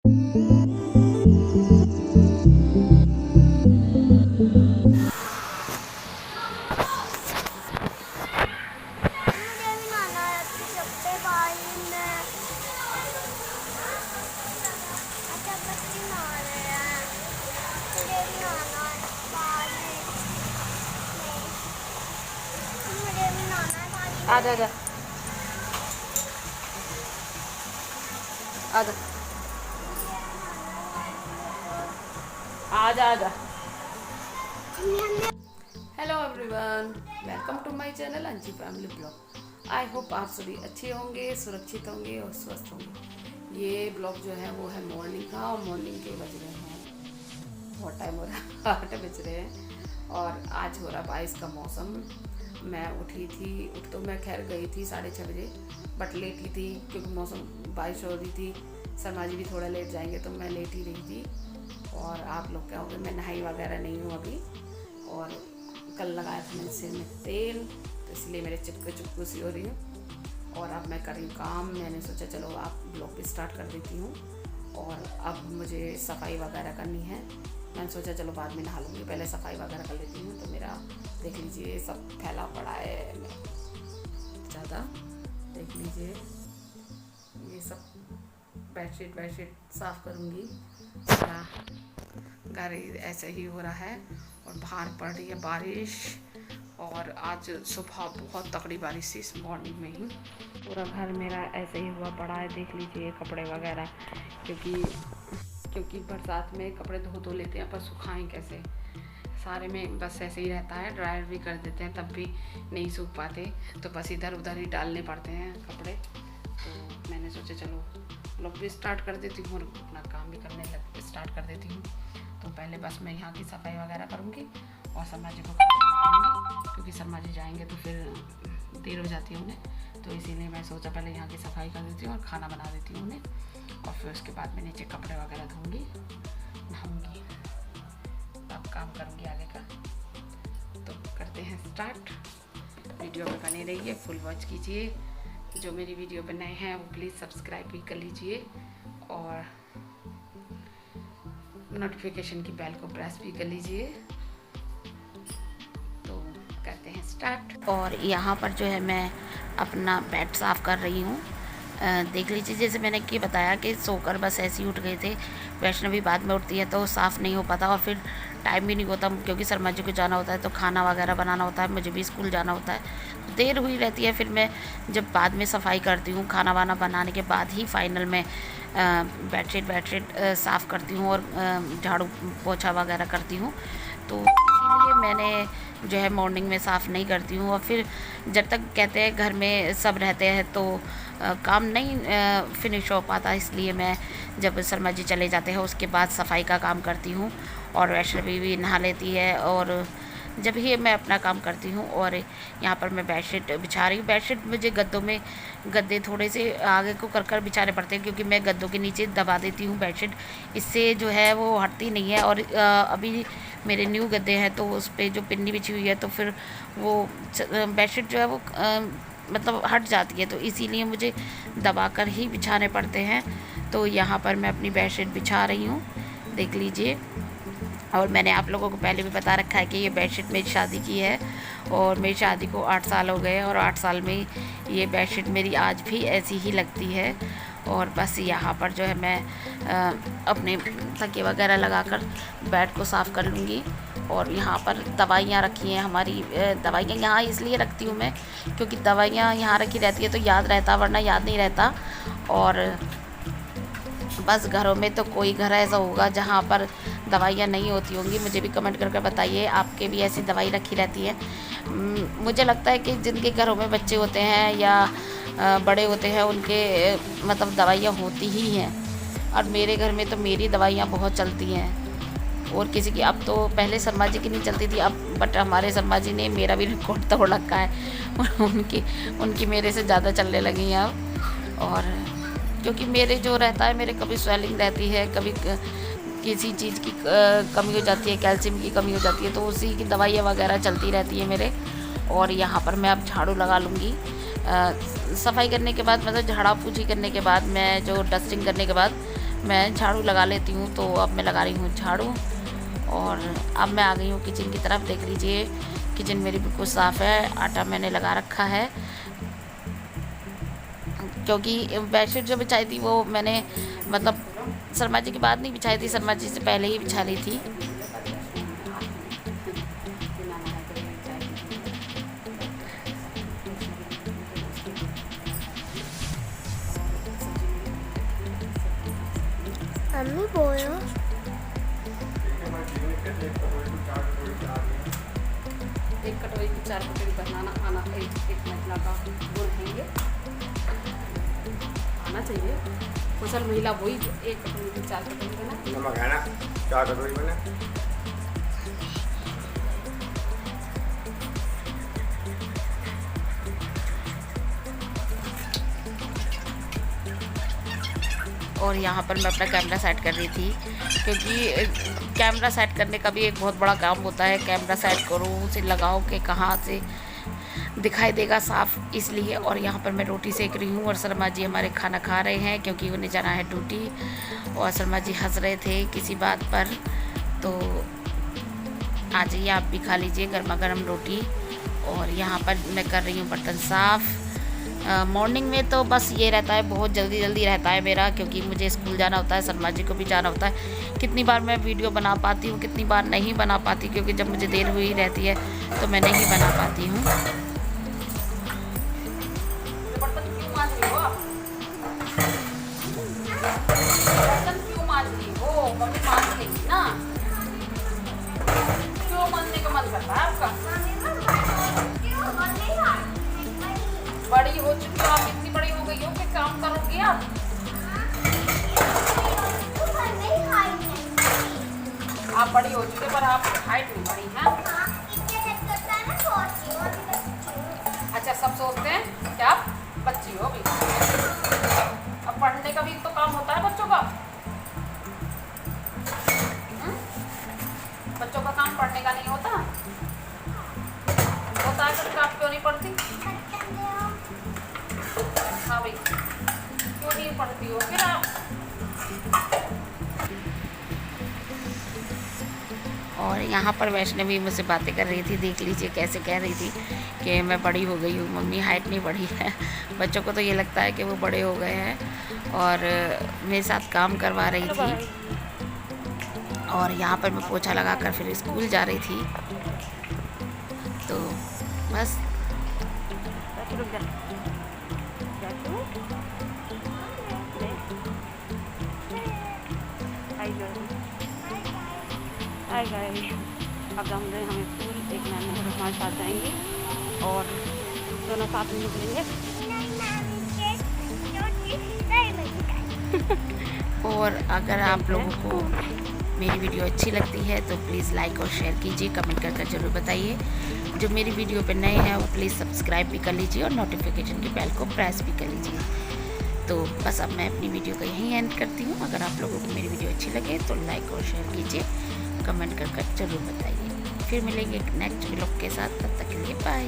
आजा आजा आजा आजा आजा। Hello everyone, welcome to my channel Anshi family blog. I hope आप सभी अच्छे होंगे, सुरक्षित होंगे और स्वस्थ होंगे। ये ब्लॉग जो है वो है मॉर्निंग का, और मॉर्निंग के बज रहे हैं, बहुत टाइम हो रहा है, 8 बज रहे हैं और आज हो रहा बारिश का मौसम। मैं उठी थी, उठ तो मैं खैर गई थी 6:30 बजे, बट लेट ही थी क्योंकि मौसम बारिश हो रही थी। शर्मा जी भी थोड़ा लेट जाएंगे तो मैं लेट ही रही थी। और आप लोग क्या हो गए, मैं नहाई वगैरह नहीं हूँ अभी, और कल लगाया था मैंने सिर में तेल, तो इसलिए मेरे चिपकू सी हो रही हूँ। और अब मैं कर रही हूँ काम। मैंने सोचा चलो आप ब्लॉग भी स्टार्ट कर देती हूँ। और अब मुझे सफाई वगैरह करनी है। मैंने सोचा चलो बाद में नहा लूँगी, पहले सफाई वगैरह कर लेती हूँ। तो मेरा देख लीजिए सब फैला पड़ा है ज़्यादा, देख लीजिए ये सब बेडशीट साफ़ करूँगी। घर ऐसे ही हो रहा है और बाहर पड़ रही है बारिश। और आज सुबह बहुत तगड़ी बारिश थी, इस मॉर्निंग में ही। पूरा घर मेरा ऐसे ही हुआ पड़ा है, देख लीजिए कपड़े वगैरह, क्योंकि बरसात में कपड़े धो लेते हैं पर सुखाएं कैसे, सारे में बस ऐसे ही रहता है। ड्रायर भी कर देते हैं तब भी नहीं सूख पाते, तो बस इधर उधर ही डालने पड़ते हैं कपड़े। तो मैंने सोचा चलो ब्लॉग भी स्टार्ट कर देती हूँ और अपना काम भी करने स्टार्ट कर देती हूँ। तो पहले बस मैं यहाँ की सफाई वगैरह करूँगी और शर्मा जी को खाना, क्योंकि शर्मा जी जाएंगे तो फिर देर हो जाती है उन्हें। तो इसीलिए मैं सोचा पहले यहाँ की सफाई कर देती हूँ और खाना बना देती हूँ उन्हें, और फिर उसके बाद मैं नीचे कपड़े वगैरह धोऊँगी, नहाऊँगी, अब काम करूँगी आगे का। तो करते हैं स्टार्ट। वीडियो में बने रहिए, फुल वॉच कीजिए। जो मेरी वीडियो पर नए हैं वो प्लीज़ सब्सक्राइब भी कर लीजिए और नोटिफिकेशन की बेल को प्रेस भी कर लीजिए। तो करते हैं स्टार्ट। और यहाँ पर जो है मैं अपना बेड साफ़ कर रही हूँ। देख लीजिए, जैसे मैंने कि बताया कि सोकर बस ऐसे ही उठ गए थे। वैष्णवी बाद में उठती है तो साफ़ नहीं हो पाता, और फिर टाइम भी नहीं होता क्योंकि शर्मा जी को जाना होता है, तो खाना वगैरह बनाना होता है, मुझे भी स्कूल जाना होता है, तो देर हुई रहती है। फिर मैं जब बाद में सफाई करती हूँ, खाना वाना बनाने के बाद ही फाइनल में बेडशीट साफ़ करती हूँ और झाड़ू पोछा वगैरह करती हूँ। तो इसीलिए मैंने जो है मॉर्निंग में साफ़ नहीं करती हूँ। और फिर जब तक कहते हैं घर में सब रहते हैं तो काम नहीं फिनिश हो पाता, इसलिए मैं जब शर्मा जी चले जाते हैं उसके बाद सफाई का काम करती हूँ। और वैष्णवी भी नहा लेती है, और जब ही मैं अपना काम करती हूँ। और यहाँ पर मैं बेडशीट बिछा रही हूँ। बेडशीट मुझे गद्दे थोड़े से आगे को कर बिछाने पड़ते हैं, क्योंकि मैं गद्दों के नीचे दबा देती हूँ बेडशीट, इससे जो है वो हटती नहीं है। और अभी मेरे न्यू गद्दे हैं तो उस पर जो पिन्नी बिछी हुई है, तो फिर वो बेडशीट जो है वो मतलब हट जाती है, तो इसीलिए मुझे दबा कर ही बिछाने पड़ते हैं। तो यहाँ पर मैं अपनी बेडशीट बिछा रही हूँ, देख लीजिए। और मैंने आप लोगों को पहले भी बता रखा है कि ये बेडशीट मेरी शादी की है, और मेरी शादी को 8 साल हो गए, और 8 साल में ये बेडशीट मेरी आज भी ऐसी ही लगती है। और बस यहाँ पर जो है मैं अपने तकिए वगैरह लगाकर बेड को साफ़ कर लूँगी। और यहाँ पर दवाइयाँ रखी हैं हमारी। दवाइयाँ यहाँ इसलिए रखती हूँ मैं, क्योंकि दवाइयाँ यहाँ रखी रहती है तो याद रहता, वरना याद नहीं रहता। और बस घरों में तो कोई घर ऐसा होगा जहाँ पर दवाइयाँ नहीं होती होंगी, मुझे भी कमेंट करके बताइए आपके भी ऐसी दवाई रखी रहती है। मुझे लगता है कि जिनके घरों में बच्चे होते हैं या बड़े होते हैं उनके मतलब दवाइयाँ होती ही हैं। और मेरे घर में तो मेरी दवाइयाँ बहुत चलती हैं, और किसी की अब तो, पहले शर्मा जी की नहीं चलती थी अब, बट हमारे शर्मा जी ने मेरा भी रिकॉर्ड तोड़ रखा है। उनकी मेरे से ज़्यादा चलने लगी हैं अब। और क्योंकि मेरे जो रहता है, मेरे कभी स्वेलिंग रहती है, कभी किसी चीज़ की कमी हो जाती है, कैल्शियम की कमी हो जाती है, तो उसी की दवाइयाँ वगैरह चलती रहती है मेरे। और यहाँ पर मैं अब झाड़ू लगा लूँगी सफाई करने के बाद, मतलब झाड़ा पूछी करने के बाद, मैं जो डस्टिंग करने के बाद मैं झाड़ू लगा लेती हूँ, तो अब मैं लगा रही हूँ झाड़ू। और अब मैं आ गई हूँ किचन की तरफ। देख लीजिए किचन मेरी बिल्कुल साफ़ है। आटा मैंने लगा रखा है, क्योंकि बेडशीट जो बिछाई थी वो मैंने मतलब शर्मा जी के बाद नहीं बिछाई थी, शर्मा जी से पहले ही बिछा ली थी। मम्मी बोलो। एक कटोरी की 4 कटोरी बनाना आना एक महिला का गुण है ये, आना चाहिए। कुशल महिला वही जो 1 कटोरी की 4 कटोरी बना। नमक है ना 4 कटोरी बना। और यहाँ पर मैं अपना कैमरा सेट कर रही थी, क्योंकि कैमरा सेट करने का भी एक बहुत बड़ा काम होता है। कैमरा सेट करो, उसे लगाओ कि कहाँ से दिखाई देगा साफ़, इसलिए। और यहाँ पर मैं रोटी सेक रही हूँ और शर्मा जी हमारे खाना खा रहे हैं, क्योंकि उन्हें जाना है ड्यूटी। और शर्मा जी हंस रहे थे किसी बात पर, तो आ जाइए आप भी खा लीजिए गर्मा गर्म रोटी। और यहाँ पर मैं कर रही हूँ बर्तन साफ़। मॉर्निंग में तो बस ये रहता है, बहुत जल्दी जल्दी रहता है मेरा, क्योंकि मुझे स्कूल जाना होता है, शर्मा जी को भी जाना होता है। कितनी बार मैं वीडियो बना पाती हूँ, कितनी बार नहीं बना पाती, क्योंकि जब मुझे देर हुई रहती है तो मैं नहीं बना पाती हूँ। बर्तन क्यों मांज रही हो आप? बर्तन क्यों मांज रही हो? मम्मी मांज लेगी ना। क्यों मांजने का मन करता है आपका? बड़ी हो चुकी हो आप, इतनी बड़ी हो गई हो कि काम करोगी आप? आप बड़ी हो चुके पर आप हाइट नहीं बढ़ी है। अच्छा, सब सोचते हैं कि आप बच्ची हो अभी। अब पढ़ने का भी तो काम होता है बच्चों का। बच्चों का काम पढ़ने का नहीं होता? होता है तो आप क्यों नहीं पढ़ती? हाँ भाई, क्यों नहीं पढ़ती हो फिर आप? और यहाँ पर वैष्णवी मुझसे बातें कर रही थी। देख लीजिए कैसे कह रही थी कि मैं बड़ी हो गई हूँ मम्मी, हाइट नहीं बढ़ी है। बच्चों को तो ये लगता है कि वो बड़े हो गए हैं। और मेरे साथ काम करवा रही थी। और यहाँ पर मैं पोछा लगाकर फिर स्कूल जा रही थी, तो बस। हाय गाइस, अब हम गए हम स्कूल, एक मैम हमारे साथ जाएंगे और दोनों साथ में निकलेंगे। और अगर आप लोगों को मेरी वीडियो अच्छी लगती है तो प्लीज़ लाइक और शेयर कीजिए, कमेंट कर ज़रूर बताइए। जो मेरी वीडियो पे नए हैं वो प्लीज़ सब्सक्राइब भी कर लीजिए और नोटिफिकेशन की बेल को प्रेस भी कर लीजिए। तो बस अब मैं अपनी वीडियो को यहीं एंड करती हूँ। अगर आप लोगों को मेरी वीडियो अच्छी लगे तो लाइक और शेयर कीजिए, कमेंट कर ज़रूर बताइए। फिर मिलेंगे एक नेक्स्ट व्लॉग के साथ, तब तक के लिए बाय।